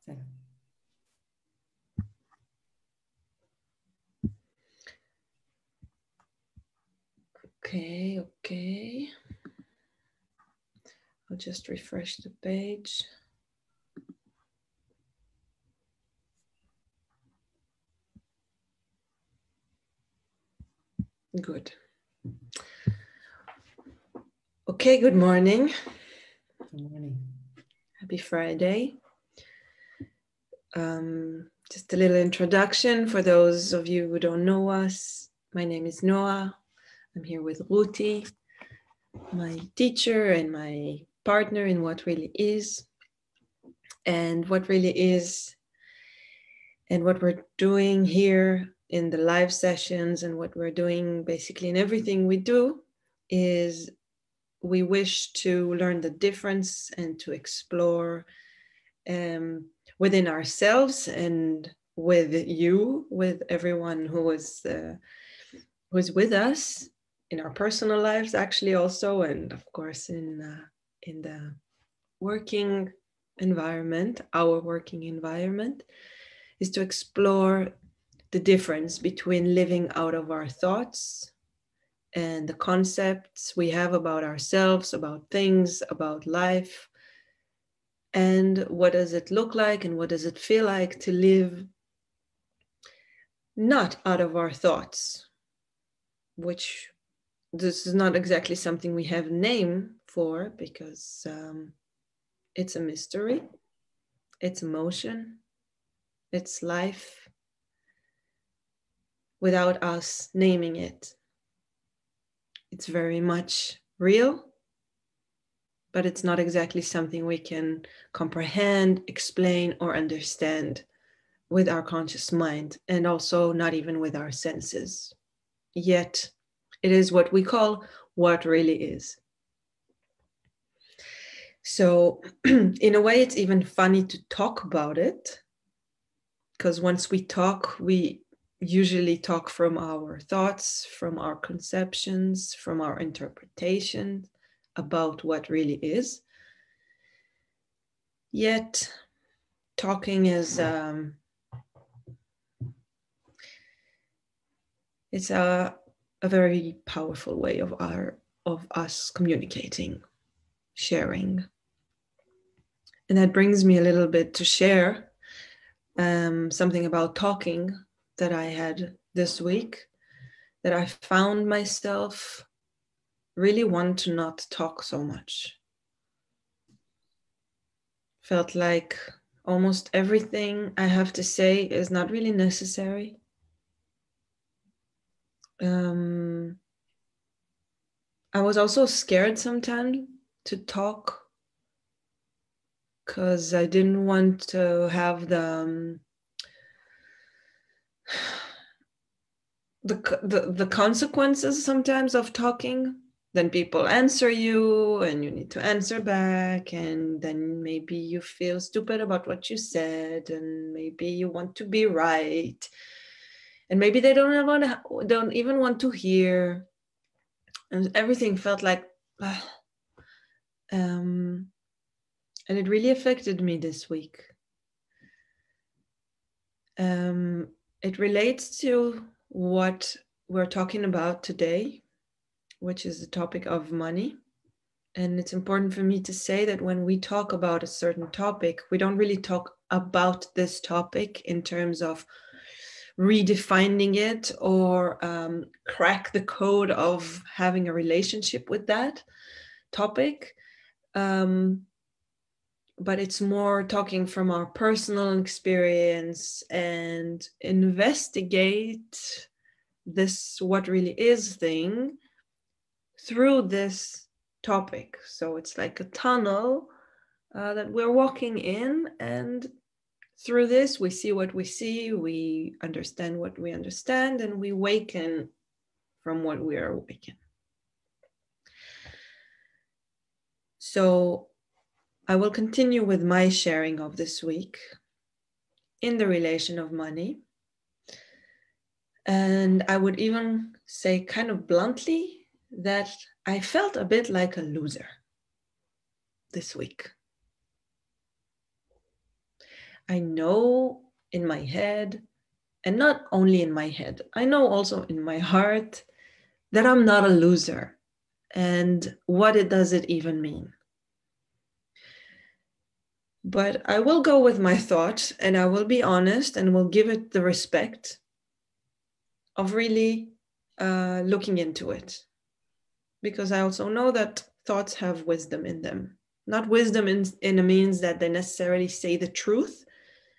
בסדר. Okay. I'll just refresh the page. Good. Okay, good morning. Good morning. Happy Friday. Just a little introduction for those of you who don't know us. My name is Noah. I'm here with Ruthie, my teacher and my partner in What Really Is. And What Really Is, and what we're doing here in the live sessions and what we're doing basically in everything we do is we wish to learn the difference and to explore within ourselves and with you, with everyone who is with us in our personal lives, actually also, and of course in the working environment, our working environment, is to explore the difference between living out of our thoughts and the concepts we have about ourselves, about things, about life, and what does it look like and what does it feel like to live not out of our thoughts, which this is not exactly something we have a name for because it's a mystery, it's emotion, it's life without us naming it. It's very much real, but it's not exactly something we can comprehend, explain, or understand with our conscious mind, and also not even with our senses. Yet, it is what we call what really is. So, in a way, it's even funny to talk about it, because once we talk, we usually talk from our thoughts, from our conceptions, from our interpretations about what really is. Yet talking is it's a very powerful way of us communicating, sharing. And that brings me a little bit to share something about talking that I had this week, that I found myself really want to not talk so much. Felt like almost everything I have to say is not really necessary. I was also scared sometimes to talk because I didn't want to have the consequences sometimes of talking. Then people answer you and you need to answer back, and then maybe you feel stupid about what you said, and maybe you want to be right, and maybe they don't even want to hear, and everything felt like and it really affected me this week. It relates to what we're talking about today, which is the topic of money. And it's important for me to say that when we talk about a certain topic, we don't really talk about this topic in terms of redefining it or crack the code of having a relationship with that topic. But it's more talking from our personal experience and investigate this what really is thing through this topic. So it's like a tunnel that we're walking in, and through this we see what we see, we understand what we understand, and we waken from what we are awakened. So I will continue with my sharing of this week in the relation of money. And I would even say kind of bluntly that I felt a bit like a loser this week. I know in my head, and not only in my head, I know also in my heart that I'm not a loser. And what does it even mean? But I will go with my thought, and I will be honest, and will give it the respect of really looking into it. Because I also know that thoughts have wisdom in them. Not wisdom in a means that they necessarily say the truth,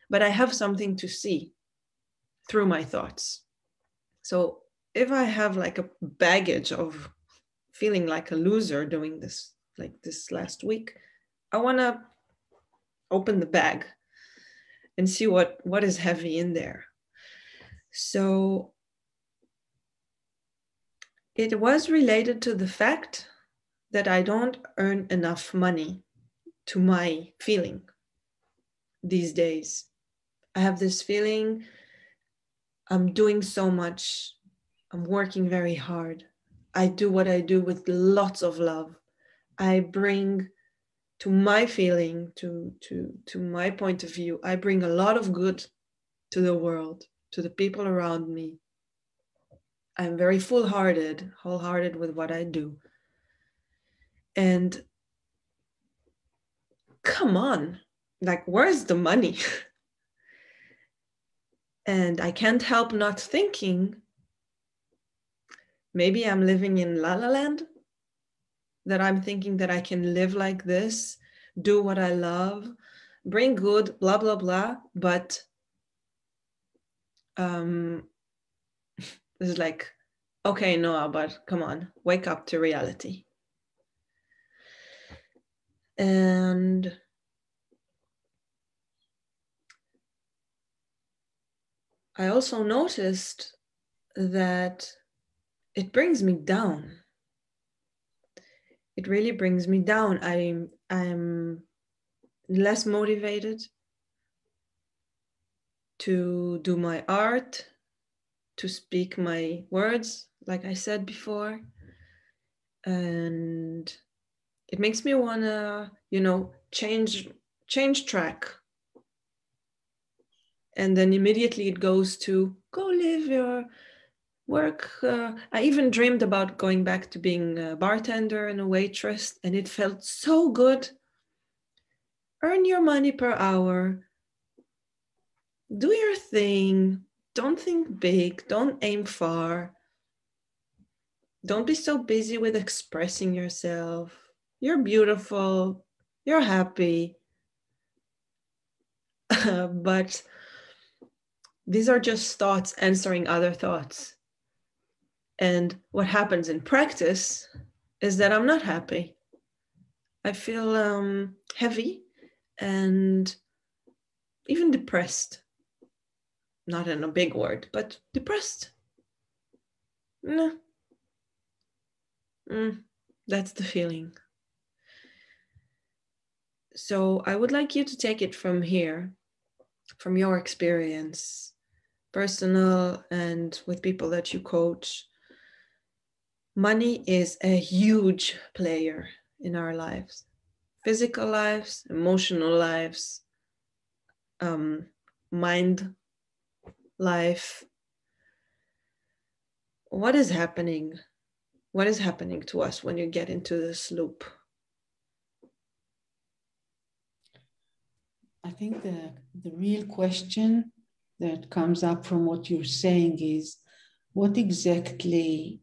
but I have something to see through my thoughts. So if I have like a baggage of feeling like a loser doing this, like this last week, I want to open the bag and see what is heavy in there. So it was related to the fact that I don't earn enough money to my feeling these days. I have this feeling I'm doing so much. I'm working very hard. I do what I do with lots of love. I bring to my feeling, to my point of view, I bring a lot of good to the world, to the people around me. I'm very wholehearted with what I do. And come on, like, where's the money? And I can't help not thinking, maybe I'm living in La La Land, that I'm thinking that I can live like this, do what I love, bring good, blah, blah, blah. But it's like, okay, Noah, but come on, wake up to reality. And I also noticed that it brings me down. It really brings me down. I'm less motivated to do my art, to speak my words, like I said before. And it makes me want to, change track. And then immediately it goes to go live your work. I even dreamed about going back to being a bartender and a waitress, and it felt so good. Earn your money per hour. Do your thing. Don't think big. Don't aim far. Don't be so busy with expressing yourself. You're beautiful. You're happy. But these are just thoughts answering other thoughts. And what happens in practice is that I'm not happy. I feel heavy and even depressed. Not in a big word, but depressed. No. That's the feeling. So I would like you to take it from here, from your experience, personal and with people that you coach. Money is a huge player in our lives, physical lives, emotional lives, mind life. What is happening? What is happening to us when you get into this loop? I think the real question that comes up from what you're saying is, what exactly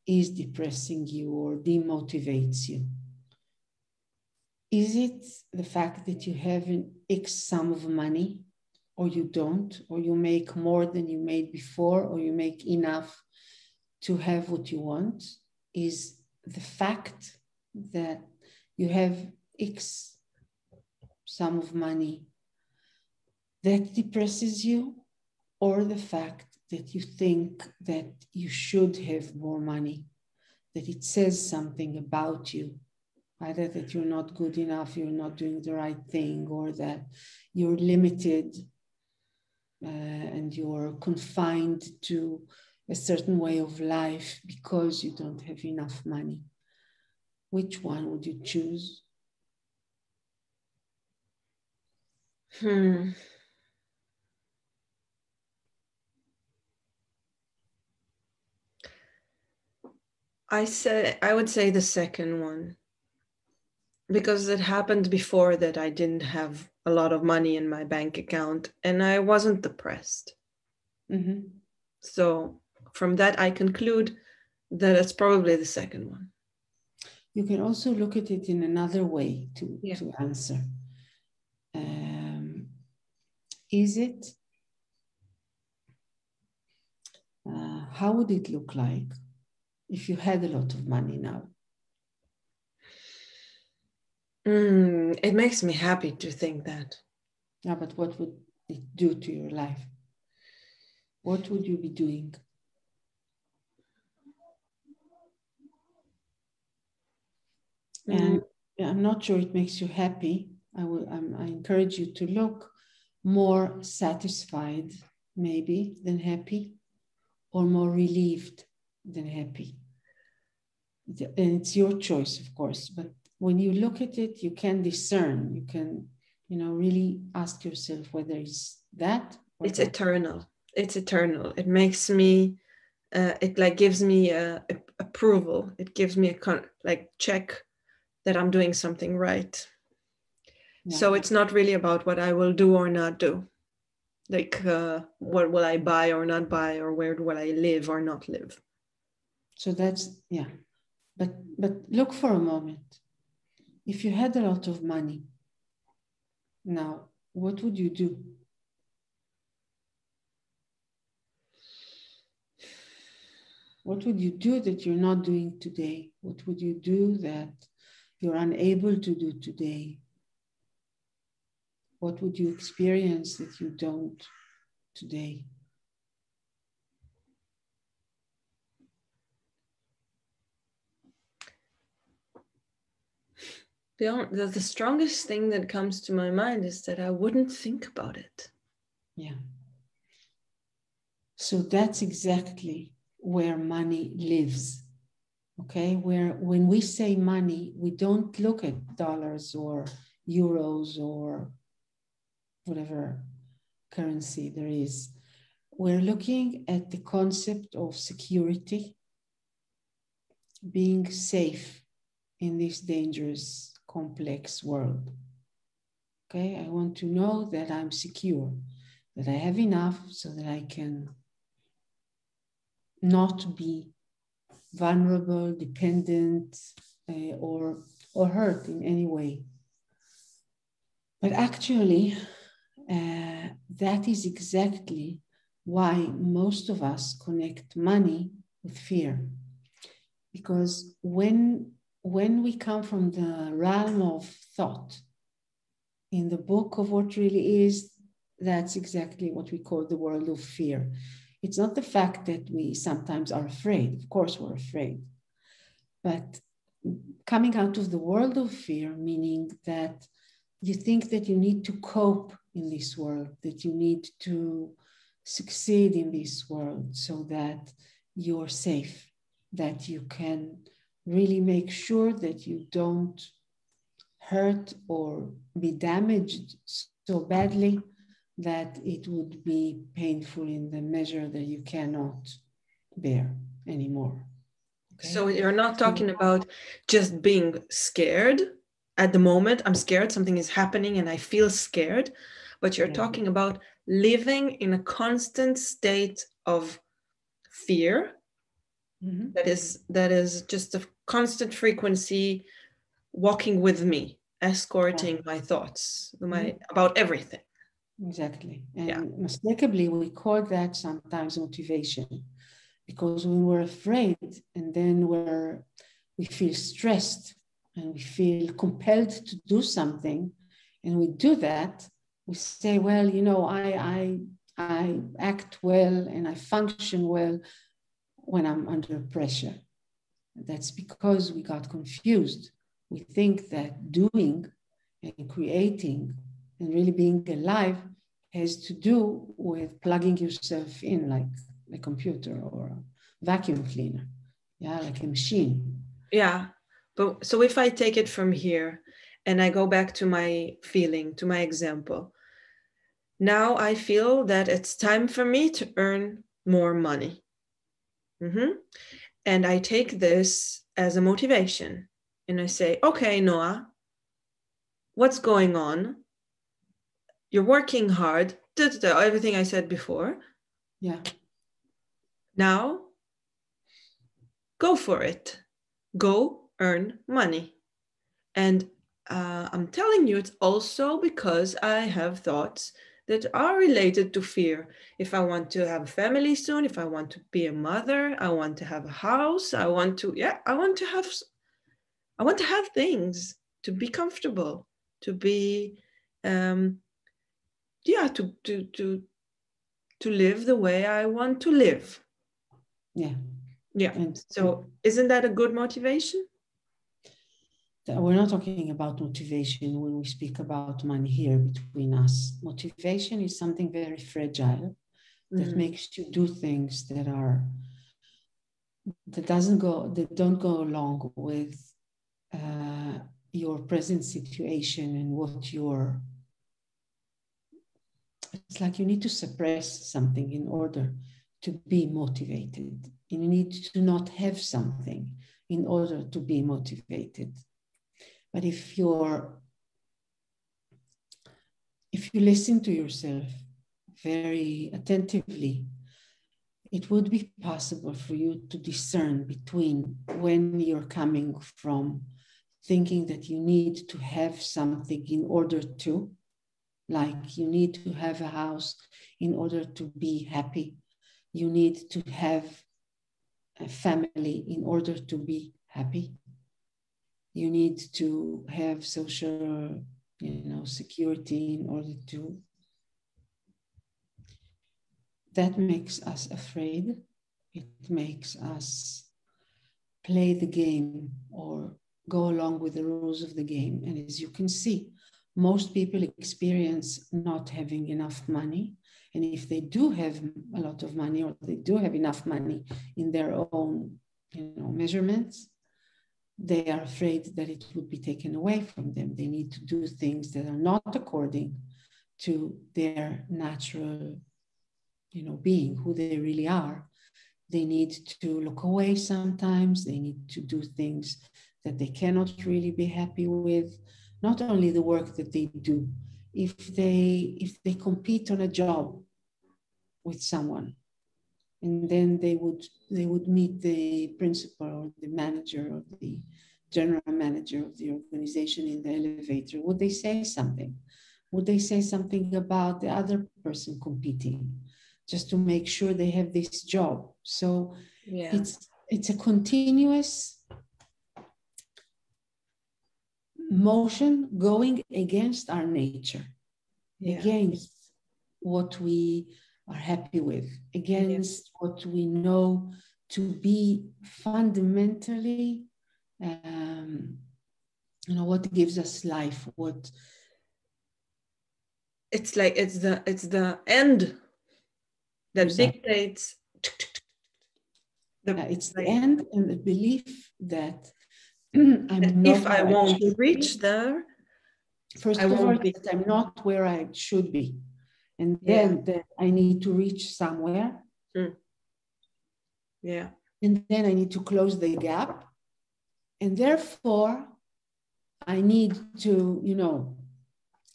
is depressing you or demotivates you? Is it the fact that you have an X sum of money, or you don't, or you make more than you made before, or you make enough to have what you want? Is the fact that you have X sum of money that depresses you, or the fact that you think that you should have more money, that it says something about you, either that you're not good enough, you're not doing the right thing, or that you're limited and you're confined to a certain way of life because you don't have enough money? Which one would you choose? I would say the second one, because it happened before that I didn't have a lot of money in my bank account and I wasn't depressed. Mm-hmm. So from that, I conclude that it's probably the second one. You can also look at it in another way to answer. Is it, how would it look like if you had a lot of money now? It makes me happy to think that. Yeah, but what would it do to your life? What would you be doing? And I'm not sure it makes you happy. I encourage you to look more satisfied, maybe, than happy, or more relieved than happy. And it's your choice, of course. But when you look at it, you can discern. You can, really ask yourself whether it's that or it's that. Eternal. It's eternal. It makes me. It like gives me approval. It gives me a check that I'm doing something right. Yeah. So it's not really about what I will do or not do. Like what will I buy or not buy, or where will I live or not live. So that's, yeah. But look for a moment. If you had a lot of money now, what would you do? What would you do that you're not doing today? What would you do that you're unable to do today? What would you experience that you don't today? The strongest thing that comes to my mind is that I wouldn't think about it. Yeah. So that's exactly where money lives. Okay, when we say money, we don't look at dollars or euros or whatever currency there is. We're looking at the concept of security, being safe in this dangerous, complex world. Okay, I want to know that I'm secure, that I have enough so that I can not be vulnerable, dependent, or hurt in any way. But actually, that is exactly why most of us connect money with fear. Because when we come from the realm of thought, in the book of what really is, that's exactly what we call the world of fear. It's not the fact that we sometimes are afraid. Of course, we're afraid. But coming out of the world of fear, meaning that you think that you need to cope in this world, that you need to succeed in this world so that you're safe, that you can really make sure that you don't hurt or be damaged so badly that it would be painful in the measure that you cannot bear anymore. Okay? So you're not talking about just being scared at the moment. I'm scared, something is happening and I feel scared, but you're talking about living in a constant state of fear. Mm-hmm. That is just a constant frequency walking with me, escorting my thoughts, about everything. Exactly. And mistakenly, we call that sometimes motivation, because when we're afraid and then we feel stressed and we feel compelled to do something, and we do that, we say, well, I act well and I function well when I'm under pressure. That's because we got confused. We think that doing and creating and really being alive has to do with plugging yourself in like a computer or a vacuum cleaner, like a machine. Yeah, but so if I take it from here and I go back to my feeling, to my example, now I feel that it's time for me to earn more money. And I take this as a motivation. And I say, okay, Noah, what's going on? You're working hard, everything I said before. Yeah. Now, go for it. Go earn money. And I'm telling you, it's also because I have thoughts that are related to fear. If I want to have a family soon, if I want to be a mother, I want to have a house, I want to have things, to be comfortable, to be to live the way I want to live. Yeah. So isn't that a good motivation? We're not talking about motivation when we speak about money here between us. Motivation is something very fragile that makes you do things that don't go along with your present situation and it's like you need to suppress something in order to be motivated. You need to not have something in order to be motivated. But if you listen to yourself very attentively, it would be possible for you to discern between when you're coming from thinking that you need to have something in order to, like you need to have a house in order to be happy. You need to have a family in order to be happy. You need to have social, security in order to. That makes us afraid. It makes us play the game or go along with the rules of the game. And as you can see, most people experience not having enough money. And if they do have a lot of money, or they do have enough money in their own, measurements, they are afraid that it would be taken away from them. They need to do things that are not according to their natural, being, who they really are. They need to look away sometimes. They need to do things that they cannot really be happy with. Not only the work that they do. If they compete on a job with someone, and then they would meet the principal or the manager or the general manager of the organization in the elevator, would they say something? Would they say something about the other person competing, just to make sure they have this job? So it's a continuous motion going against our nature, against what we are happy with, against what we know to be fundamentally, what gives us life. What it's like it's the end that dictates. It's the end, and the belief that if I won't reach there, first of all, that I'm not where I should be, and then that I need to reach somewhere. And then I need to close the gap, and therefore I need to,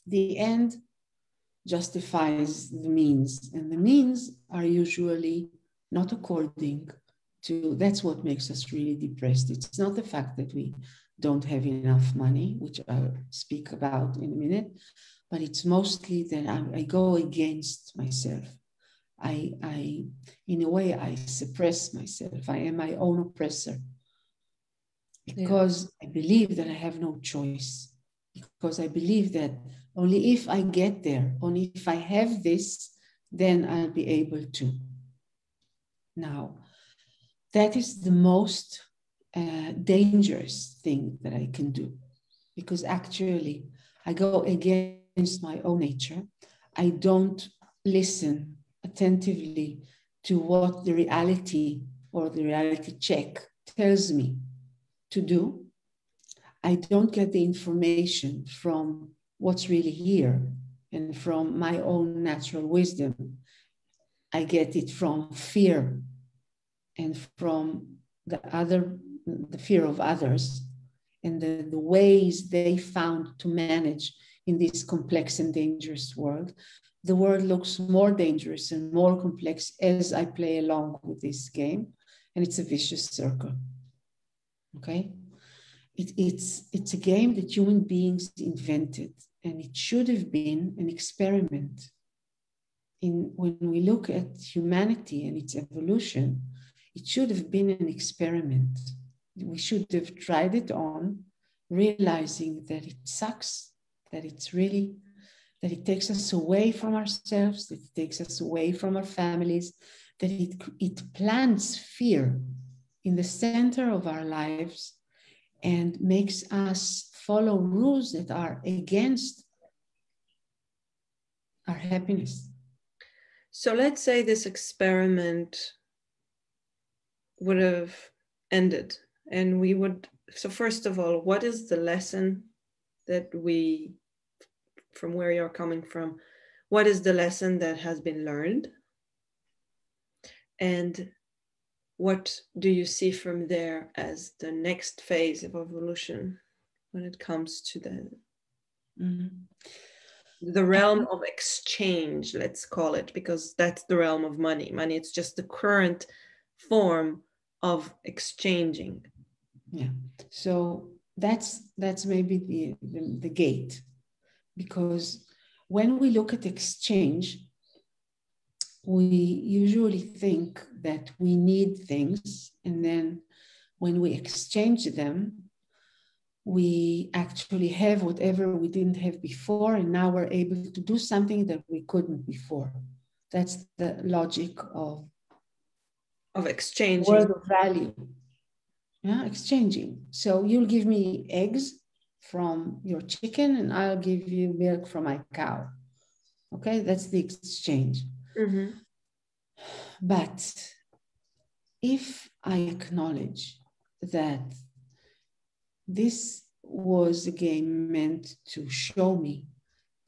the end justifies the means, and the means are usually not according to. That's what makes us really depressed. It's not the fact that we don't have enough money, which I'll speak about in a minute, but it's mostly that I go against myself. In a way, I suppress myself. I am my own oppressor, because I believe that I have no choice, because I believe that only if I get there, only if I have this, then I'll be able to. Now, that is the most dangerous thing that I can do, because actually I go against my own nature. I don't listen attentively to what the reality or the reality check tells me to do. I don't get the information from what's really here. and from my own natural wisdom. I get it from fear and from the fear of others, and the ways they found to manage in this complex and dangerous world. The world looks more dangerous and more complex as I play along with this game, and it's a vicious circle. Okay? It's a game that human beings invented, and it should have been an experiment. When we look at humanity and its evolution, it should have been an experiment. We should have tried it on, realizing that it sucks, that it takes us away from ourselves, that it takes us away from our families, that it plants fear in the center of our lives and makes us follow rules that are against our happiness. So let's say this experiment would have ended and we would, so first of all, what is the lesson that we, from where you're coming from, what is the lesson that has been learned? And what do you see from there as the next phase of evolution when it comes to the realm of exchange, let's call it, because that's the realm of money. Money, it's just the current form of exchanging. Yeah. So that's maybe the gate, because when we look at exchange, we usually think that we need things, and then when we exchange them, we actually have whatever we didn't have before, and now we're able to do something that we couldn't before. That's the logic of exchanging. Word of value. Yeah, exchanging. So you'll give me eggs from your chicken, and I'll give you milk from my cow. Okay, that's the exchange. Mm-hmm. But if I acknowledge that this was a game meant to show me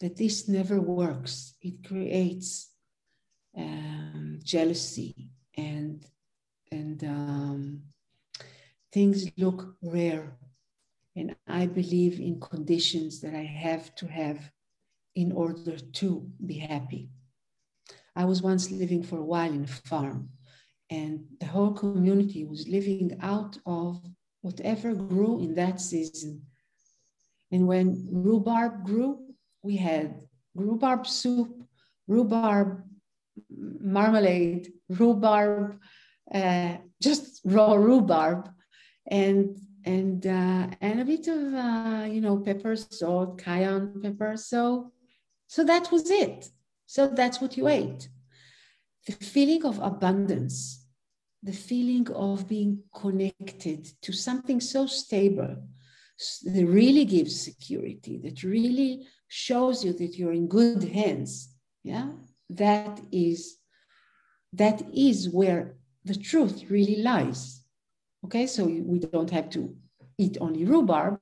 that this never works, it creates jealousy and things look rare, and I believe in conditions that I have to have in order to be happy. I was once living for a while in a farm, and the whole community was living out of whatever grew in that season. And when rhubarb grew, we had rhubarb soup, rhubarb marmalade, rhubarb, just raw rhubarb, and a bit of pepper, salt, cayenne pepper. So that was it. So that's what you ate. The feeling of abundance, the feeling of being connected to something so stable, that really gives security, that really shows you that you're in good hands. Yeah, that is where the truth really lies. Okay, so we don't have to eat only rhubarb,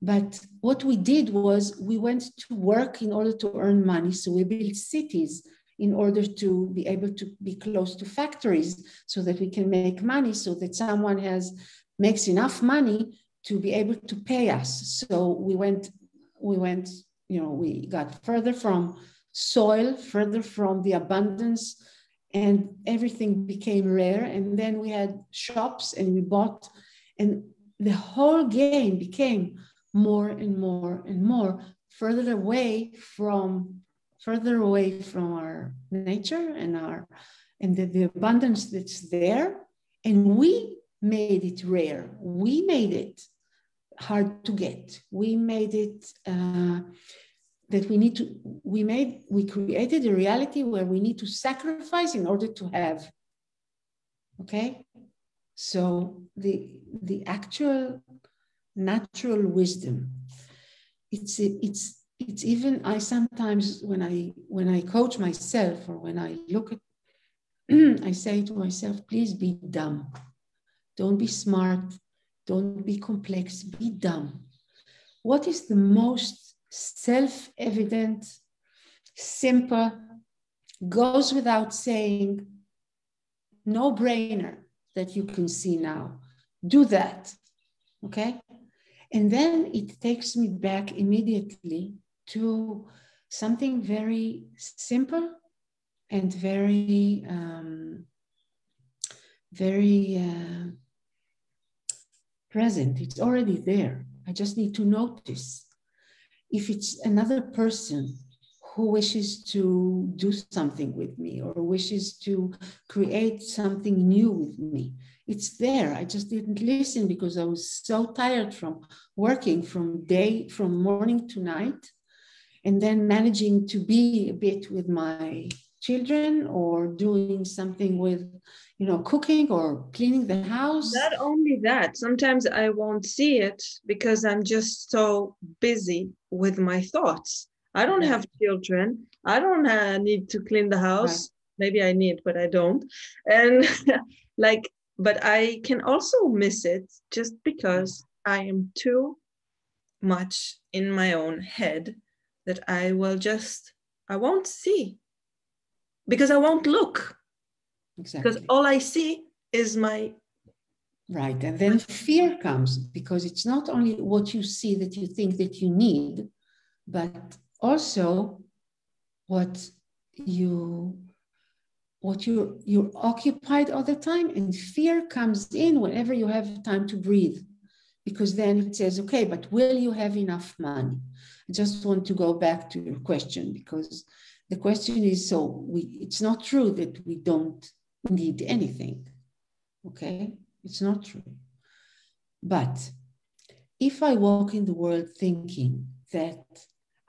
but what we did was we went to work in order to earn money. So we built cities in order to be able to be close to factories so that we can make money, so that someone makes enough money to be able to pay us. So we got further from soil, further from the abundance, and everything became rare. And then we had shops and we bought, and the whole game became more and more and more further away from our nature and the abundance that's there. And we made it rare. We made it hard to get. We made it that we created a reality where we need to sacrifice in order to have. Okay? So the actual natural wisdom, it's even, I sometimes when I coach myself, or when I look at I say to myself, please be dumb. Don't be smart. Don't be complex. Be dumb. What is the most self-evident simple, goes without saying, no brainer that you can see now. Do that, okay? And then it takes me back immediately to something very simple and very, present. It's already there. I just need to notice. If it's another person who wishes to do something with me or wishes to create something new with me, it's there. I just didn't listen because I was so tired from working from morning to night, and then managing to be a bit with my children or doing something with, cooking or cleaning the house. Not only that, sometimes I won't see it because I'm just so busy with my thoughts. I don't have children. I don't need to clean the house. Right. Maybe I need, but I don't. And but I can also miss it just because I am too much in my own head that I won't see because I won't look. Exactly. Because all I see is my... Right. And then fear comes because it's not only what you see that you think that you need, but also what you're occupied all the time. And fear comes in whenever you have time to breathe, because then it says, okay, but will you have enough money? I just want to go back to your question, because the question is, it's not true that we don't need anything. Okay, it's not true. But if I walk in the world thinking that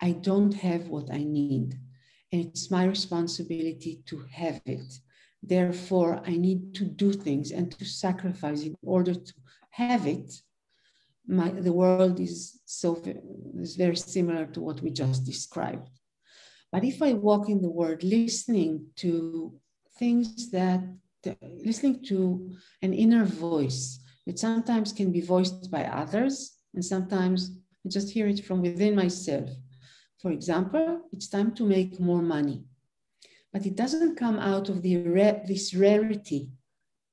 I don't have what I need, and it's my responsibility to have it, therefore I need to do things and to sacrifice in order to have it, the world is very similar to what we just described. But if I walk in the world listening to listening to an inner voice that sometimes can be voiced by others, and sometimes I just hear it from within myself. For example, it's time to make more money, but it doesn't come out of this rarity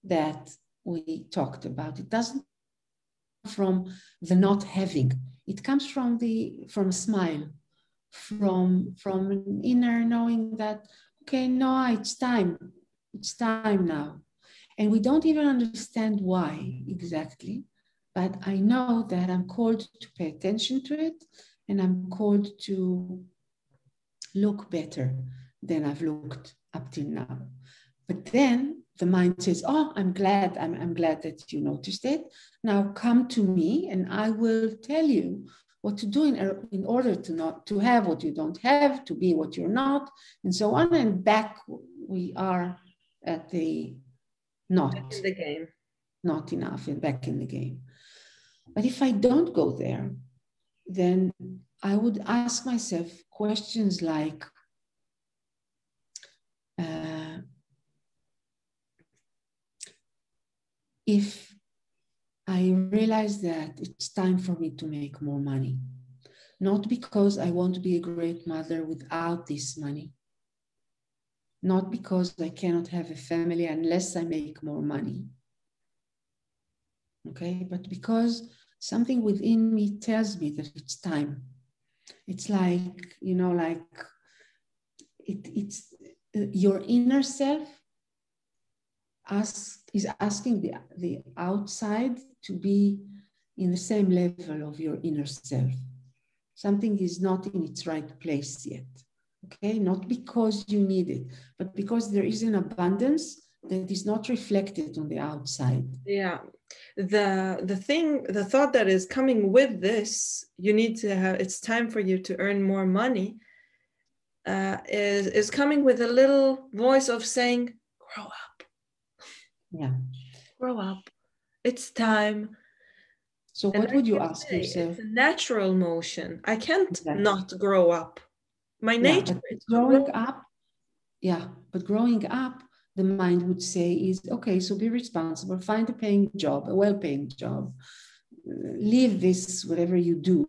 that we talked about. It doesn't come from the not having. It comes from a smile, from an inner knowing that, okay, no, it's time now. And we don't even understand why exactly, but I know that I'm called to pay attention to it, and I'm called to look better than I've looked up till now. But then the mind says, oh, I'm glad that you noticed it. Now come to me and I will tell you what to do in order to have what you don't have, to be what you're not, and so on. And back we are at the not in the game. Not enough, and back in the game. But if I don't go there, then I would ask myself questions like, if I realize that it's time for me to make more money, not because I want to be a great mother without this money, not because I cannot have a family unless I make more money, okay, but because something within me tells me that it's time. It's like, it's your inner self is asking the outside to be in the same level of your inner self. Something is not in its right place yet, okay? Not because you need it, but because there is an abundance that is not reflected on the outside. Yeah, the thought that is coming with this, you need to have, it's time for you to earn more money, is coming with a little voice of saying, grow up. Yeah. Grow up. It's time. So what would you ask yourself? It's a natural motion. I can't not grow up. My nature is growing up. Yeah, but growing up, the mind would say is, okay, so be responsible, find a paying job, a well-paying job, leave this, whatever you do,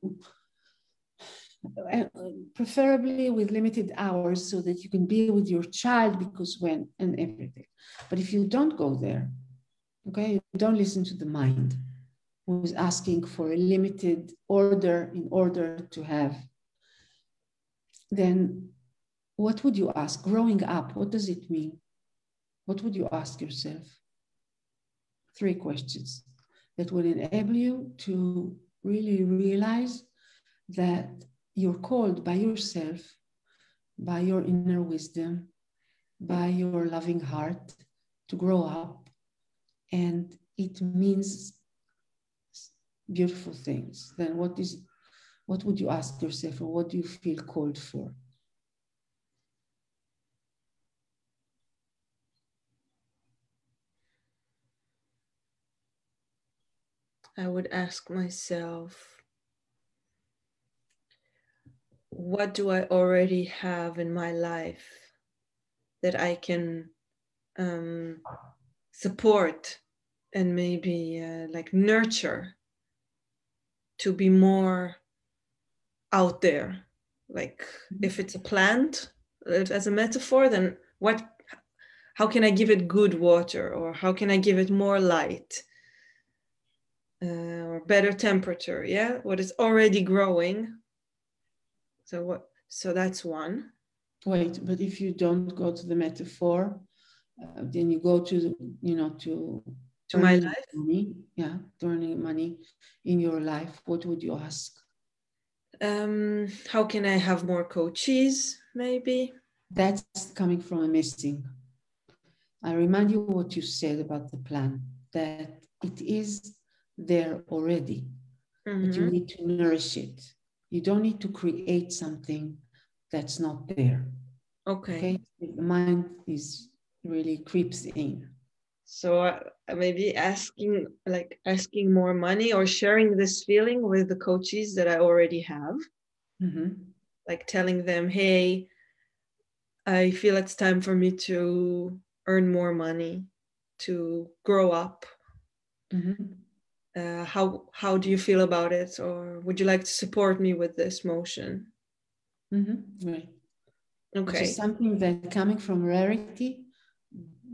preferably with limited hours so that you can be with your child, because when and everything. But if you don't go there, okay, you don't listen to the mind who's asking for a limited order in order to have, then what would you ask? Growing up, what does it mean? What would you ask yourself? 3 questions that will enable you to really realize that you're called by yourself, by your inner wisdom, by your loving heart to grow up. And it means beautiful things. Then what would you ask yourself, or what do you feel called for? I would ask myself, what do I already have in my life that I can support and maybe like nurture to be more out there? Like if it's a plant, as a metaphor, then how can I give it good water, or how can I give it more light? Or better temperature, yeah, what is already growing. So that's one. Wait, but if you don't go to the metaphor, then you go to To my life. money, earning money in your life. What would you ask? How can I have more coaches, maybe? That's coming from a missing. I remind you what you said about the plan, that it is there already, but you need to nourish it. You don't need to create something that's not there. Okay? The mind is really creeps in. So maybe asking more money, or sharing this feeling with the coaches that I already have. Like telling them, hey, I feel it's time for me to earn more money, to grow up. How do you feel about it? Or would you like to support me with this motion? Right. Okay. Which is something that coming from rarity,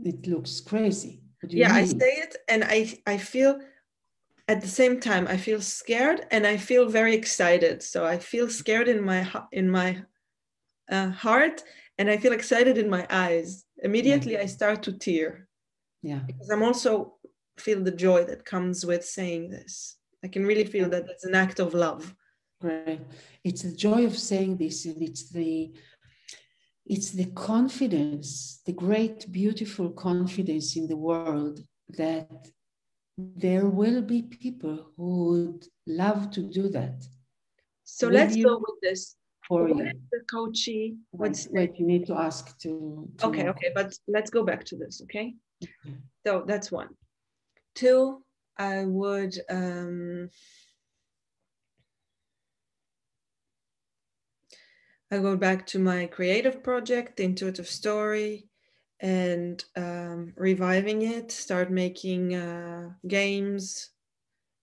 it looks crazy. I say it, and I feel at the same time, I feel scared and I feel very excited. So I feel scared in my heart, and I feel excited in my eyes. Immediately, I start to tear. Yeah. Because I'm also feel the joy that comes with saying this. I can really feel that it's an act of love. Great. It's the joy of saying this, and it's the confidence, the great, beautiful confidence in the world that there will be people who would love to do that. So let's go with this. What if the coachee would say? Wait, you need to ask to okay, but let's go back to this, okay? So that's 1. 2, I would I go back to my creative project, the intuitive story, and reviving it, start making games.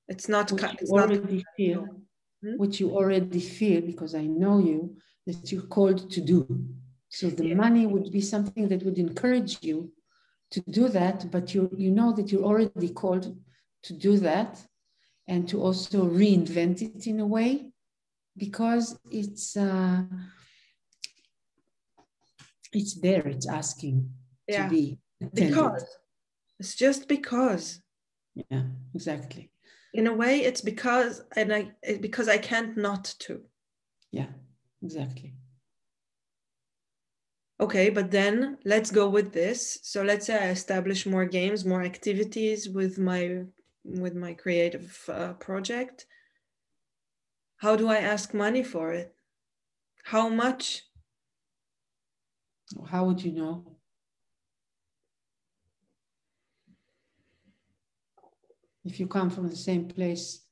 It's not which you already feel, because I know you, that you're called to do. So the money would be something that would encourage you to do that, but you know that you're already called to do that, and to also reinvent it in a way, because it's there, it's asking to be attended. Because it's just because. Yeah, exactly. In a way, it's because I can't not to. Yeah, exactly. Okay, but then let's go with this. So let's say I establish more games, more activities with my creative project. How do I ask money for it? How much? How would you know? If you come from the same place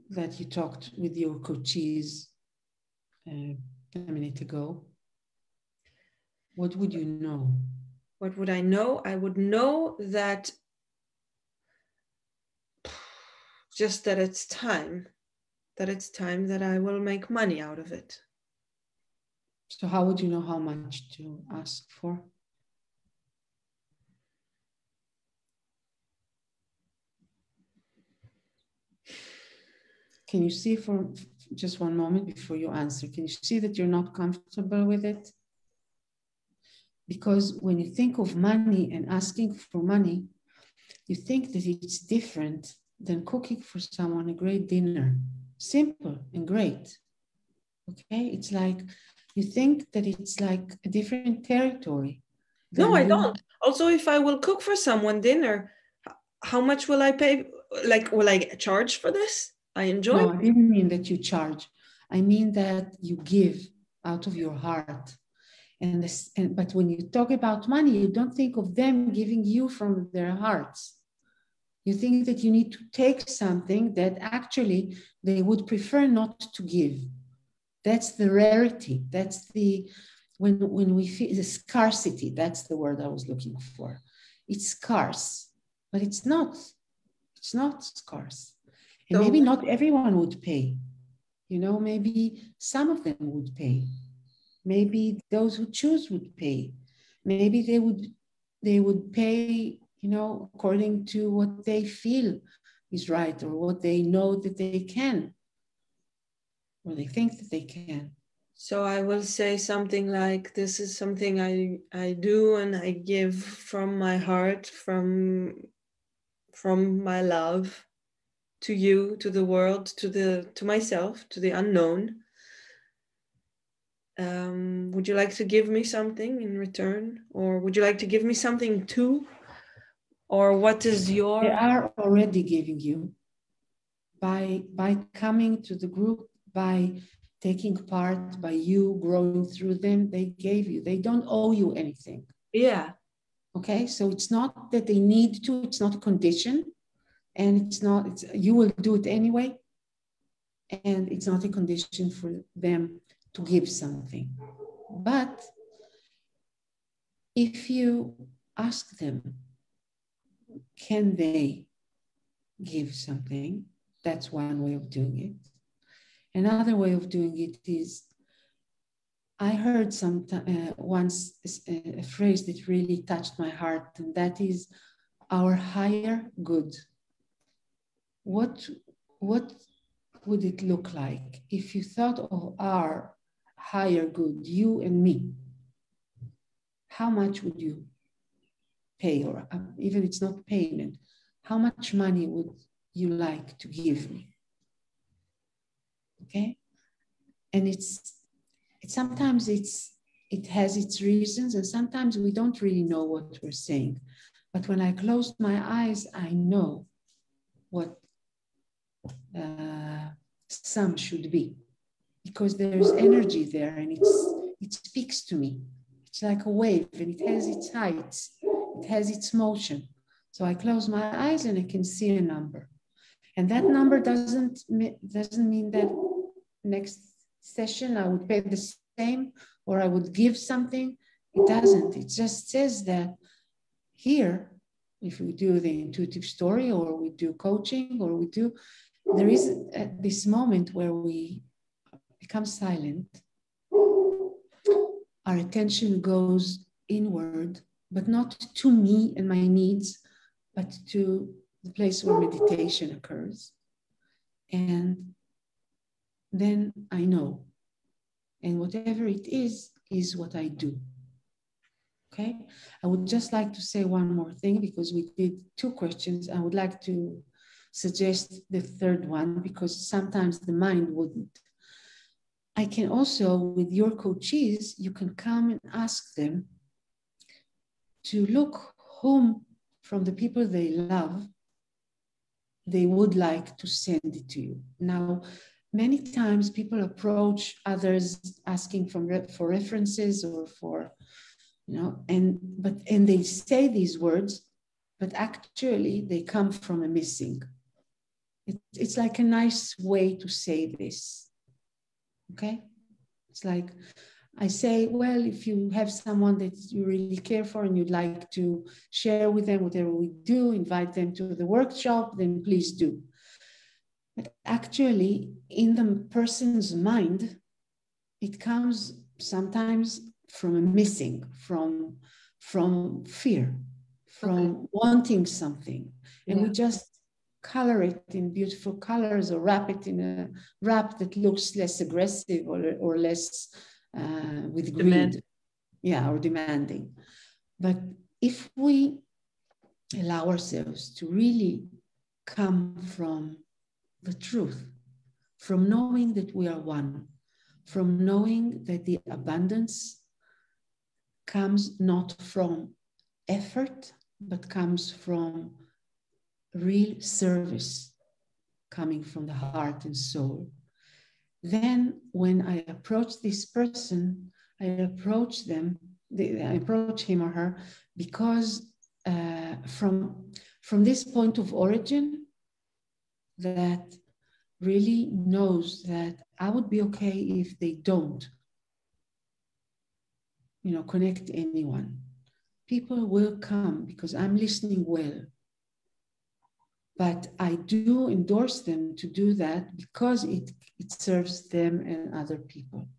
that you talked with your coaches a minute ago, what would you know? What would I know? I would know that just that it's time, that it's time that I will make money out of it. So how would you know how much to ask for? Can you see for just one moment before you answer? Can you see that you're not comfortable with it? Because when you think of money and asking for money, you think that it's different than cooking for someone a great dinner. Simple and great. Okay? It's like, you think that it's like a different territory. No, I don't. Also, if I will cook for someone dinner, how much will I pay? Like, will I charge for this? I enjoy. No, I didn't mean that you charge. I mean that you give out of your heart. But when you talk about money, you don't think of them giving you from their hearts. You think that you need to take something that actually they would prefer not to give. That's the rarity. That's the, when we feel the scarcity, that's the word I was looking for. It's scarce, but it's not scarce. And So, maybe not everyone would pay. You know, maybe some of them would pay. Maybe those who choose would pay. Maybe they would pay, you know, according to what they feel is right, or what they know that they can, or they think that they can. So I will say something like, this is something I do and I give from my heart, from my love to you, to the world, to myself, to the unknown. Would you like to give me something in return? Or would you like to give me something too? Or what is your... They are already giving you by coming to the group, by taking part, by you growing through them. They gave you. They don't owe you anything. Yeah. Okay, so it's not that they need to. It's not a condition, and it's not. You will do it anyway, and it's not a condition for them to give something. But if you ask them, can they give something? That's one way of doing it. Another way of doing it is, I heard once a phrase that really touched my heart, and that is our higher good. What would it look like if you thought of our higher good, you and me? How much would you pay, or even it's not payment, how much money would you like to give me? Okay, and sometimes it has its reasons, and sometimes we don't really know what we're saying. But when I close my eyes, I know what some should be, because there's energy there, and it speaks to me. It's like a wave, and it has its heights, it has its motion. So I close my eyes and I can see a number, and that number doesn't mean that next session I would pay the same or I would give something. It doesn't. It just says that here, if we do the intuitive story, or we do coaching, or there is this moment where we become silent. Our attention goes inward, but not to me and my needs, but to the place where meditation occurs. And then I know. And whatever it is what I do. Okay? I would just like to say one more thing, because we did 2 questions. I would like to suggest the third one, because sometimes the mind wouldn't. I can also, with your coaches, you can come and ask them to look whom from the people they love, they would like to send it to you. Now, many times people approach others asking for references or for, you know, and they say these words, but actually they come from a missing. It's like a nice way to say this. Okay? It's like, I say, well, if you have someone that you really care for and you'd like to share with them whatever we do, invite them to the workshop, then please do. But actually, in the person's mind, it comes sometimes from a missing, from fear, from wanting something. And we just color it in beautiful colors or wrap it in a wrap that looks less aggressive or less with greed. Yeah, or demanding. But if we allow ourselves to really come from the truth, from knowing that we are one, from knowing that the abundance comes not from effort, but comes from real service coming from the heart and soul. Then when I approach this person, I approach him or her because from this point of origin that really knows that I would be okay if they don't, connect anyone. People will come because I'm listening well. But I do endorse them to do that because it serves them and other people.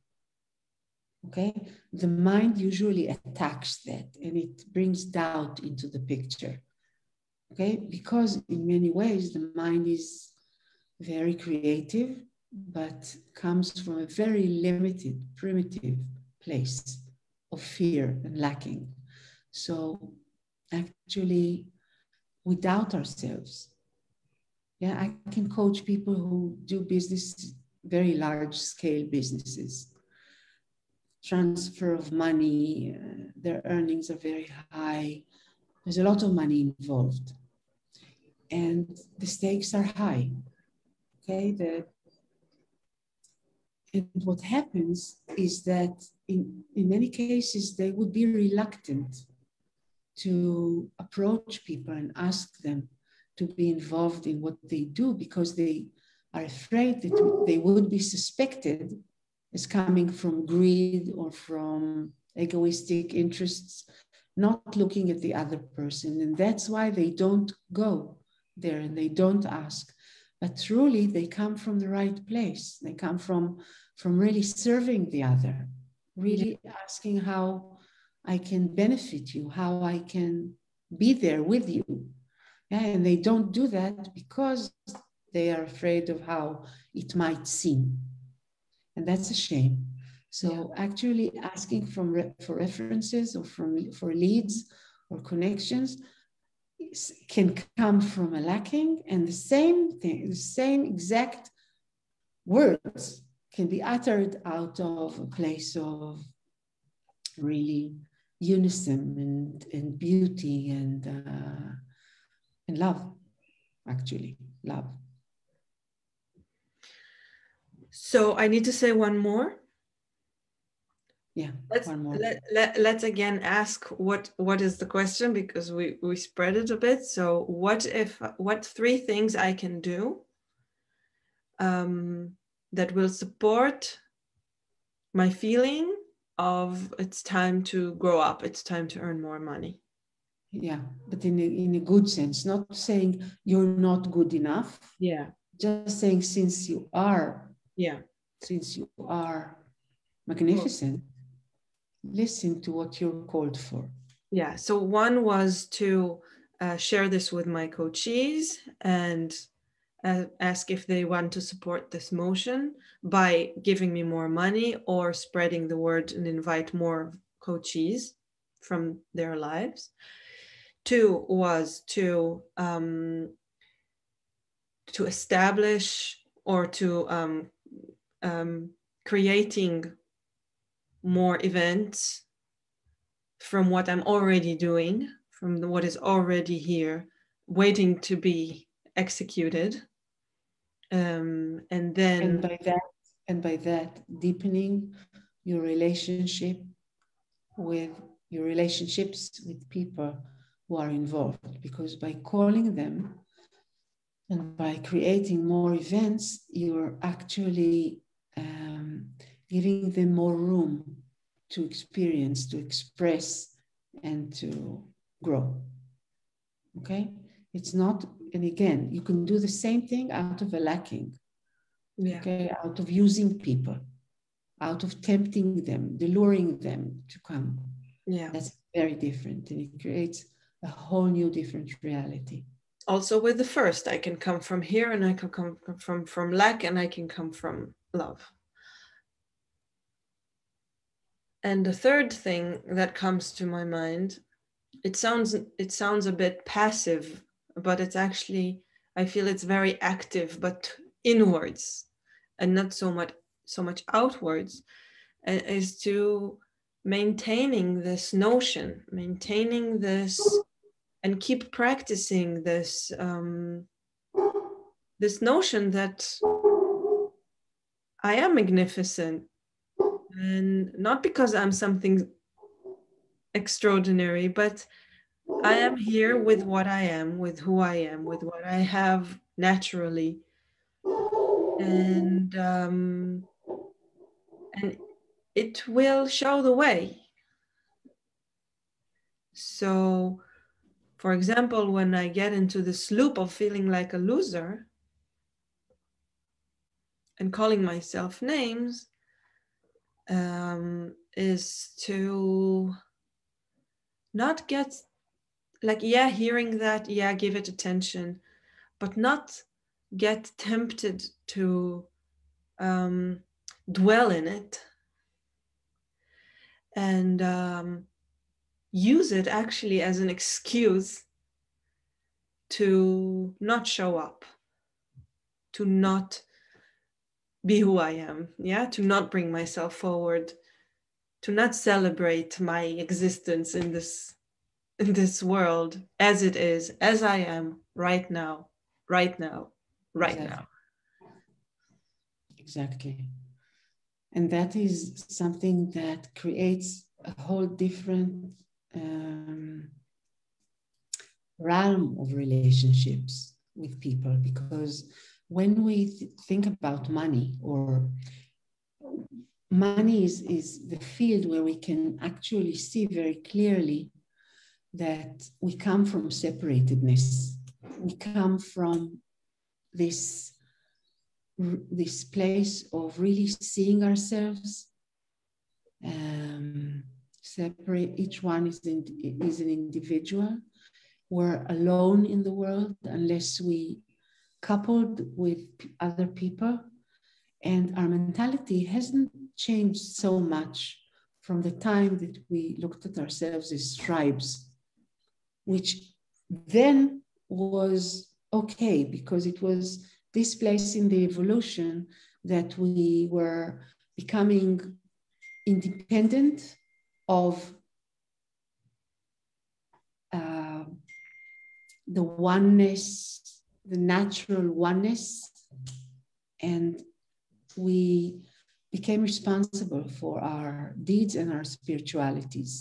Okay? The mind usually attacks that and it brings doubt into the picture. Okay? Because in many ways, the mind is very creative, but comes from a very limited, primitive place of fear and lacking. So actually, we doubt ourselves. Yeah, I can coach people who do business, very large scale businesses, transfer of money, their earnings are very high. There's a lot of money involved. And the stakes are high. Okay, and what happens is that in many cases, they would be reluctant to approach people and ask them to be involved in what they do because they are afraid that they would be suspected as coming from greed or from egoistic interests, not looking at the other person. And that's why they don't go there and they don't ask. But truly, they come from the right place. They come from really serving the other, really asking how I can benefit you, how I can be there with you. And they don't do that because they are afraid of how it might seem. And that's a shame. So actually asking for references or for leads or connections can come from a lacking, and the same thing, the same exact words can be uttered out of a place of really unison and beauty and love, actually, love. So I need to say one more. Yeah, one more. Let's again ask what is the question, because we spread it a bit. So what 3 things I can do that will support my feeling of it's time to grow up, it's time to earn more money. Yeah, but in a good sense, not saying you're not good enough. Yeah. Just saying since you are magnificent, listen to what you're called for. Yeah, so one was to share this with my coachees and ask if they want to support this motion by giving me more money or spreading the word and invite more coachees from their lives. 2 was to establish or to creating more events from what I'm already doing, from what is already here, waiting to be executed. And by that, deepening your relationships with people who are involved, because by calling them and by creating more events, you're actually giving them more room to experience, to express, and to grow. Okay? It's not and again, you can do the same thing out of a lacking. Yeah. Okay, out of using people, out of tempting them, luring them to come. Yeah. That's very different, and it creates a whole new different reality. Also with the first, I can come from here, and I can come from lack, and I can come from love. And the third thing that comes to my mind, it sounds a bit passive, but it's actually, I feel it's very active, but inwards and not so much outwards, is to maintaining this notion, maintaining this, and keep practicing this this notion that I am magnificent, and not because I'm something extraordinary, but I am here with what I am, with who I am, with what I have naturally, and it will show the way. So, for example, when I get into this loop of feeling like a loser and calling myself names, is to not get like, yeah, hearing that, yeah, give it attention, but not get tempted to dwell in it, and use it actually as an excuse to not show up, to not be who I am, yeah, to not bring myself forward, to not celebrate my existence in this world as it is, as I am right now, right now, right Exactly. now. Exactly. And that is something that creates a whole different realm of relationships with people, because when we think about money, or money is the field where we can actually see very clearly that we come from separatedness. We come from this place of really seeing ourselves separate. Each one is an individual. We're alone in the world unless we coupled with other people. And our mentality hasn't changed so much from the time that we looked at ourselves as tribes, which then was okay, because it was this place in the evolution that we were becoming independent of the oneness, the natural oneness, and we became responsible for our deeds and our spirituality.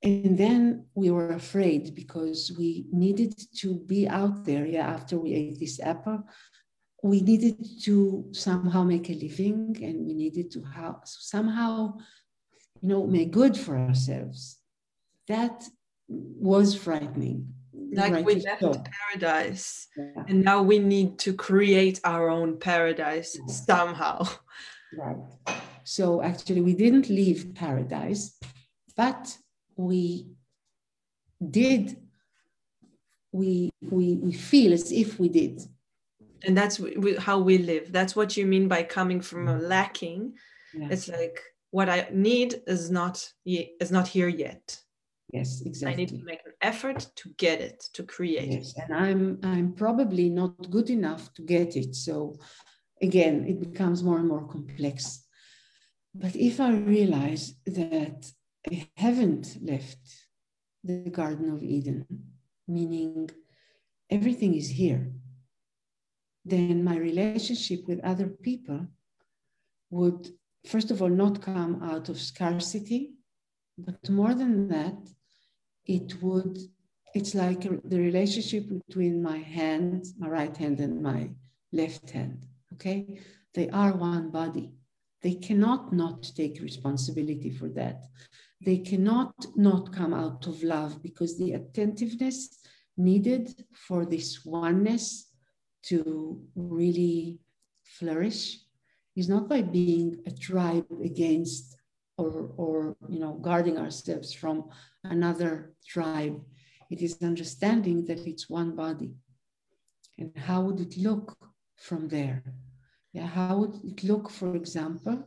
And then we were afraid because we needed to be out there. Yeah, after we ate this apple, we needed to somehow make a living, and we needed to somehow, make good for ourselves. That was frightening. Like we left paradise, yeah, and now we need to create our own paradise, yeah, somehow. Right. So actually, we didn't leave paradise, but we did. We feel as if we did. And that's how we live. That's what you mean by coming from a lacking. Yeah. It's like, what I need is not here yet. Yes, exactly. I need to make an effort to get it, to create it. And I'm probably not good enough to get it. So again, it becomes more and more complex. But if I realize that I haven't left the Garden of Eden, meaning everything is here, then my relationship with other people would, first of all, not come out of scarcity, but more than that, it's like the relationship between my right hand and my left hand, okay? They are one body. They cannot not take responsibility for that. they cannot not come out of love, because the attentiveness needed for this oneness to really flourish is not by being a tribe against or guarding ourselves from another tribe. It is understanding that it's one body. And how would it look from there? Yeah, how would it look, for example,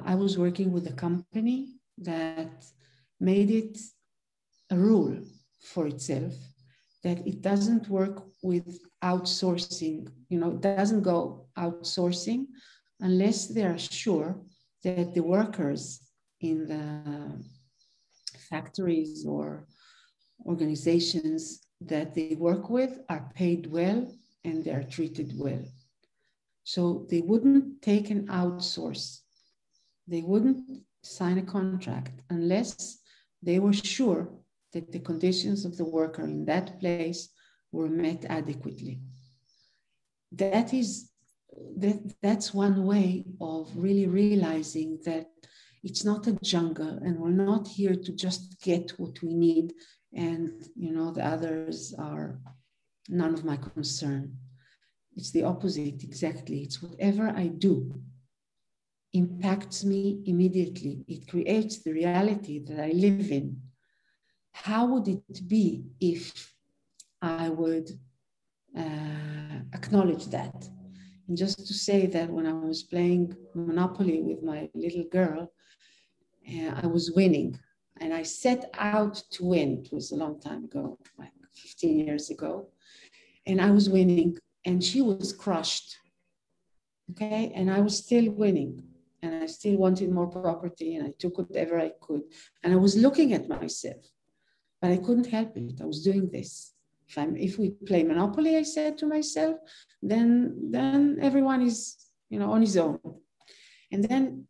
I was working with a company that made it a rule for itself that it doesn't work with outsourcing, it doesn't go outsourcing unless they are sure that the workers in the factories or organizations that they work with are paid well and they're treated well. So they wouldn't take an outsource. They wouldn't sign a contract unless they were sure that the conditions of the worker in that place were met adequately. That's one way of really realizing that it's not a jungle and we're not here to just get what we need and the others are none of my concern. It's the opposite, exactly. It's whatever I do impacts me immediately. It creates the reality that I live in. How would it be if I would acknowledge that? And just to say that when I was playing Monopoly with my little girl, I was winning. And I set out to win. It was a long time ago, like 15 years ago. And I was winning. And she was crushed. Okay? And I was still winning. And I still wanted more property. And I took whatever I could. And I was looking at myself. But I couldn't help it. I was doing this. If we play Monopoly, I said to myself, then everyone is, on his own. And then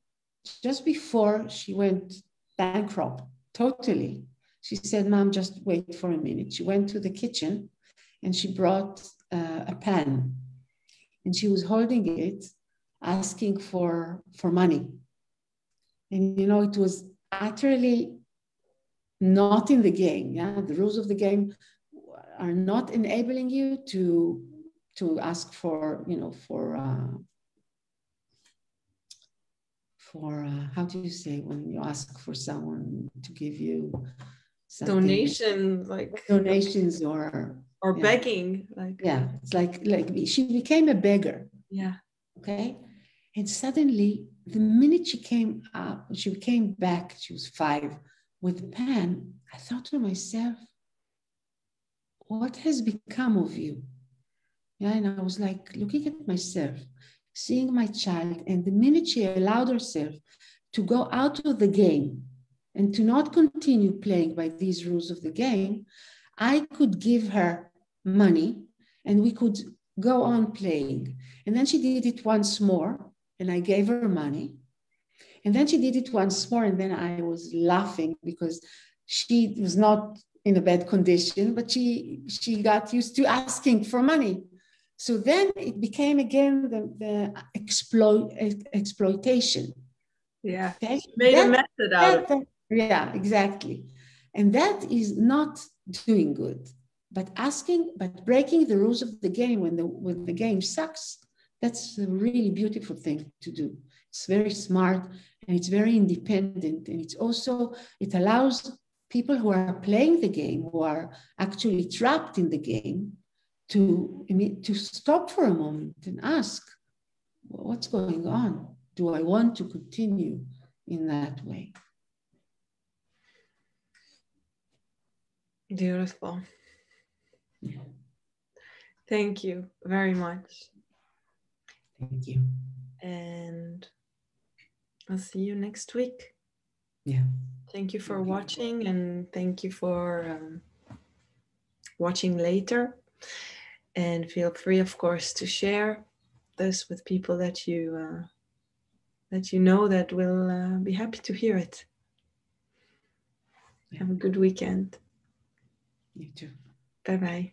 just before she went bankrupt, totally, she said, Mom, just wait for a minute. She went to the kitchen and she brought a pan. And she was holding it, asking for money. And, it was utterly not in the game. Yeah, the rules of the game are not enabling you to ask for how do you say when you ask for someone to give you something? Donations or begging, it's like she became a beggar. Yeah. Okay. And suddenly the minute she came back, she was 5 with the pan. I thought to myself, what has become of you? Yeah, and I was like looking at myself, seeing my child, and the minute she allowed herself to go out of the game and to not continue playing by these rules of the game, I could give her money and we could go on playing. And then she did it once more and I gave her money. And then she did it once more and then I was laughing because she was not in a bad condition, but she got used to asking for money. So then it became again the exploitation. Yeah, okay? Made a method out of it. Yeah, exactly. And that is not doing good. But breaking the rules of the game when the game sucks, that's a really beautiful thing to do. It's very smart and it's very independent. And it allows people who are playing the game, who are actually trapped in the game, to stop for a moment and ask, what's going on? Do I want to continue in that way? Beautiful. Yeah. Thank you very much. Thank you. And I'll see you next week. Yeah. Thank you for watching, and thank you for watching later. And feel free, of course, to share this with people that you know that will be happy to hear it. Yeah. Have a good weekend. You too. Bye-bye.